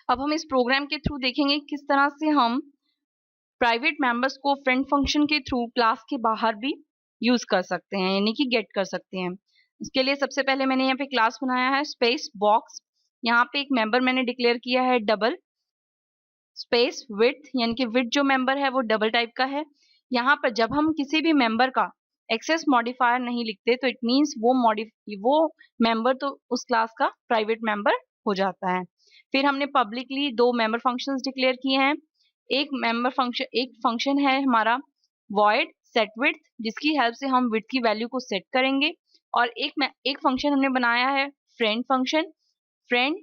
अब हम इस प्रोग्राम के थ्रू देखेंगे किस तरह से हम प्राइवेट मेंबर्स को फ्रेंड फंक्शन के थ्रू क्लास के बाहर भी यूज कर सकते हैं, यानी कि गेट कर सकते हैं। इसके लिए सबसे पहले मैंने यहाँ पे क्लास बनाया है स्पेस बॉक्स। यहाँ पे एक मेंबर मैंने डिक्लेयर किया है डबल स्पेस विड्थ, यानी कि विड्थ जो मेंबर है वो डबल टाइप का है। यहाँ पर जब हम किसी भी मेंबर का एक्सेस मॉडिफायर नहीं लिखते तो इट मीन्स वो मेंबर तो उस क्लास का प्राइवेट मेंबर हो जाता है। फिर हमने पब्लिकली दो मेंबर फंक्शंस डिक्लेयर किए हैं। एक फंक्शन है हमारा void set width, जिसकी हेल्प से हम width की वैल्यू को सेट करेंगे। और एक फंक्शन हमने बनाया है friend function, friend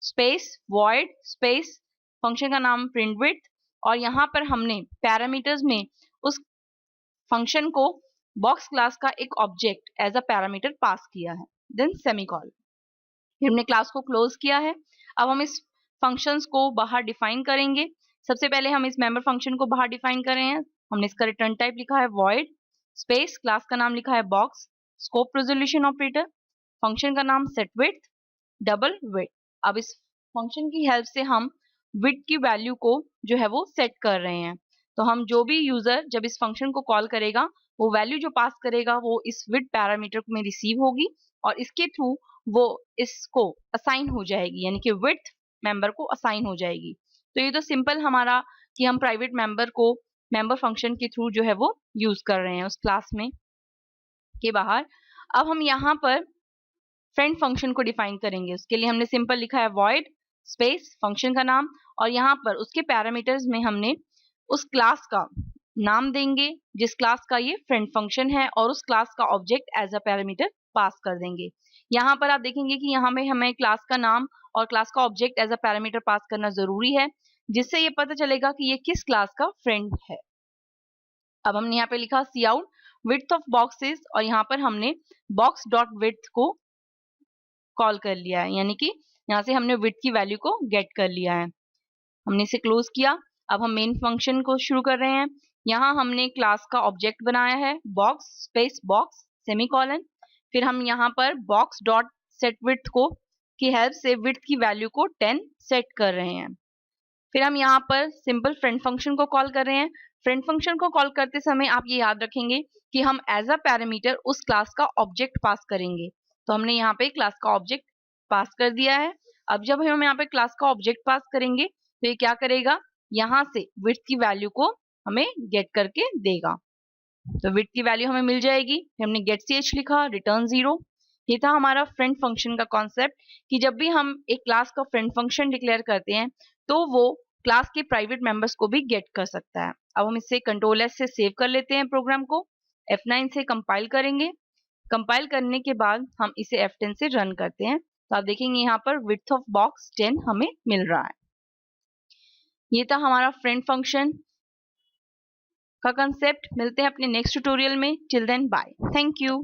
space void space function का नाम print width, और यहाँ पर हमने पैरामीटर्स में उस फंक्शन को बॉक्स क्लास का एक object as a parameter pass किया है, देन सेमीकोलन। फिर हमने क्लास को क्लोज किया है। अब हम इस फंक्शंस को बाहर डिफाइन करेंगे। सबसे पहले हम इस मेंबर फंक्शन को बाहर डिफाइन कर रहे हैं। हमने इसका रिटर्न टाइप लिखा है void स्पेस क्लास का नाम लिखा है box scope resolution operator, function का नाम सेट विड्थ डबल विड्थ। अब इस फंक्शन की हेल्प से हम विड्थ की वैल्यू को जो है वो सेट कर रहे हैं। तो हम जो भी यूजर जब इस फंक्शन को कॉल करेगा वो वैल्यू जो पास करेगा वो इस विड्थ पैरामीटर में रिसीव होगी और इसके थ्रू वो इसको असाइन हो जाएगी, यानी कि विड्थ मेंबर को असाइन हो जाएगी। तो ये तो सिंपल हमारा कि हम प्राइवेट मेंबर को मेंबर फंक्शन के थ्रू जो है वो यूज कर रहे हैं उस क्लास में के बाहर। अब हम यहाँ पर फ्रेंड फंक्शन को डिफाइन करेंगे। उसके लिए हमने सिंपल लिखा है void स्पेस फंक्शन का नाम, और यहाँ पर उसके पैरामीटर्स में हमने उस क्लास का नाम देंगे जिस क्लास का ये फ्रेंड फंक्शन है, और उस क्लास का object as a parameter pass कर देंगे। यहाँ पर आप देखेंगे कि यहाँ में हमें क्लास का नाम और क्लास का object as a parameter pass करना जरूरी है, जिससे ये पता चलेगा कि ये किस क्लास का फ्रेंड है। अब हमने यहाँ पे लिखा सी आउट विड्थ ऑफ बॉक्सेस, और यहाँ पर हमने बॉक्स डॉट विड्थ को कॉल कर लिया है, यानी कि यहाँ से हमने विड्थ की वैल्यू को गेट कर लिया है। हमने इसे क्लोज किया। अब हम मेन फंक्शन को शुरू कर रहे हैं। यहाँ हमने क्लास का ऑब्जेक्ट बनाया है बॉक्स स्पेस बॉक्स सेमीकोलन। फिर हम यहाँ पर बॉक्स डॉट सेट विड्थ को की हेल्प से विड्थ की वैल्यू को 10 सेट कर रहे हैं। फिर हम यहाँ पर सिंपल फ्रेंड फंक्शन को कॉल कर रहे हैं। फ्रेंड फंक्शन को कॉल करते समय आप ये याद रखेंगे कि हम एज अ पैरामीटर उस क्लास का ऑब्जेक्ट पास करेंगे। तो हमने यहाँ पे क्लास का ऑब्जेक्ट पास कर दिया है। अब जब हम यहाँ पे क्लास का ऑब्जेक्ट पास करेंगे तो ये क्या करेगा, यहाँ से विड्थ की वैल्यू को हमें गेट करके देगा। तो विड्थ की वैल्यू हमें मिल जाएगी। फिर हमने गेट ch लिखा, रिटर्न 0। ये था हमारा फ्रेंड फंक्शन का कॉन्सेप्ट कि जब भी हम एक क्लास का फ्रेंड फंक्शन डिक्लेयर करते हैं तो वो क्लास के प्राइवेट मेंबर्स को भी गेट कर सकता है। अब हम इसे कंट्रोल S से सेव कर लेते हैं प्रोग्राम को, F9 से कंपाइल करेंगे। कंपाइल करने के बाद हम इसे F10 से रन करते हैं तो आप देखेंगे यहाँ पर विड्थ ऑफ बॉक्स 10 हमें मिल रहा है। ये था हमारा फ्रेंड फंक्शन का कंसेप्ट। मिलते हैं अपने नेक्स्ट ट्यूटोरियल में। Till then bye, thank you.